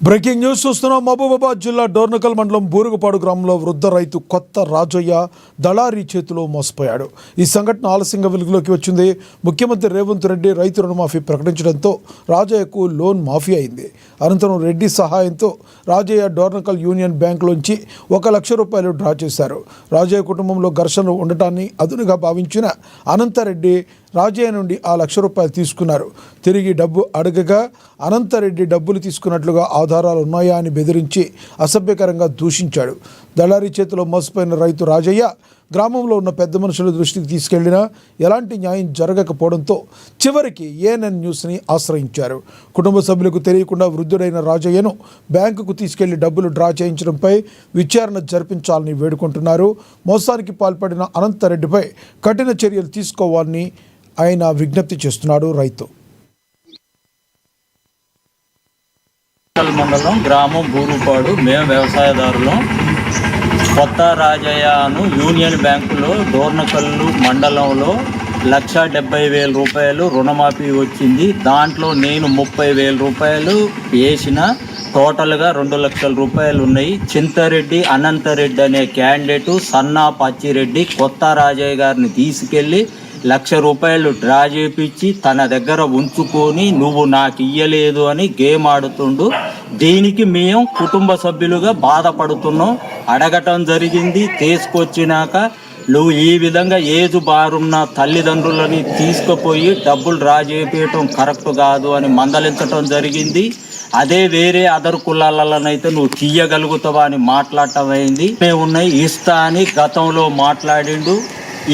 Breaking news చూస్తున్నాం. మహబూబాబాద్ జిల్లా డోర్నకల్ మండలం బూరుగుపాడు గ్రామంలో వృద్ధ రైతు కొత్త రాజయ్య దళారీ చేతిలో మోసపోయాడు. ఈ సంఘటన ఆలస్యంగా వెలుగులోకి వచ్చింది. ముఖ్యమంత్రి రేవంత్ రెడ్డి రైతు రుణమాఫీ ప్రకటించడంతో రాజయ్యకు లోన్ మాఫీ అయింది. అనంతరం రెడ్డి సహాయంతో రాజయ్య డోర్నకల్ యూనియన్ బ్యాంకులోంచి 1 లక్ష రూపాయలు డ్రా చేశారు. రాజయ్య కుటుంబంలో ఘర్షణలు ఉండటాన్ని అదునుగా భావించిన అనంతరెడ్డి రాజయ్య నుండి ఆ 1 లక్ష రూపాయలు తీసుకున్నారు. తిరిగి డబ్బు అడగగా అనంతరెడ్డి డబ్బులు తీసుకున్నట్లుగా ఆధారాలు ఉన్నాయా అని బెదిరించి అసభ్యకరంగా దూషించాడు. దళారీ చేతిలో మోసపోయిన రైతు రాజయ్య గ్రామంలో ఉన్న పెద్ద మనుషుల దృష్టికి తీసుకెళ్లినా ఎలాంటి న్యాయం జరగకపోవడంతో చివరికి ఏఎన్ఎన్ న్యూస్ని ఆశ్రయించారు. కుటుంబ సభ్యులకు తెలియకుండా వృద్ధుడైన రాజయ్యను బ్యాంకుకు తీసుకెళ్లి డబ్బులు డ్రా చేయించడంపై విచారణ జరిపించాలని వేడుకుంటున్నారు. మోసానికి పాల్పడిన అనంతరెడ్డిపై కఠిన చర్యలు తీసుకోవాలని ఆయన విజ్ఞప్తి చేస్తున్నాడు. రైతు మండలం గ్రామం బూరుగుపాడు. మేము వ్యవసాయదారులం. కొత్త రాజయ్యను యూనియన్ బ్యాంకులో డోర్నకల్లు మండలంలో 1,70,000 రూపాయలు రుణమాఫీ వచ్చింది. దాంట్లో నేను 30,000 రూపాయలు వేసిన. టోటల్గా 2 లక్షల రూపాయలు ఉన్నాయి. చింతారెడ్డి అనంతరెడ్డి అనే క్యాండిడేటు సన్నా పచ్చిరెడ్డి కొత్త రాజయ్య గారిని తీసుకెళ్ళి 1 లక్ష రూపాయలు డ్రా చేపించి తన దగ్గర ఉంచుకొని నువ్వు నాకు ఇయ్యలేదు అని గేమ్ ఆడుతుండు. దీనికి మేము కుటుంబ సభ్యులుగా బాధపడుతున్నాం. అడగటం జరిగింది. తీసుకొచ్చినాక నువ్వు ఈ విధంగా ఏజ్ బారున్న తల్లిదండ్రులని తీసుకుపోయి డబ్బులు డ్రా చేపించడం కరెక్ట్ కాదు అని మందలించటం జరిగింది. అదే వేరే అదర్ కులాలనైతే నువ్వు తీయగలుగుతావా అని మాట్లాడటం అయింది. మేము ఉన్నాయి ఇస్తా అని గతంలో మాట్లాడిండు.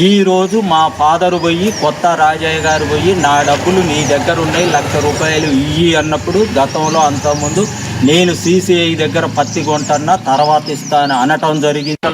ఈరోజు మా ఫాదర్ పోయి కొత్త రాజయ్య గారు పోయి నా డబ్బులు నీ దగ్గర ఉన్నాయి 1 లక్ష రూపాయలు ఇయ్యి అన్నప్పుడు గతంలో అంతకుముందు నేను CCI దగ్గర పత్తి కొంటన్నా తర్వాత ఇస్తాను అనటం జరిగింది.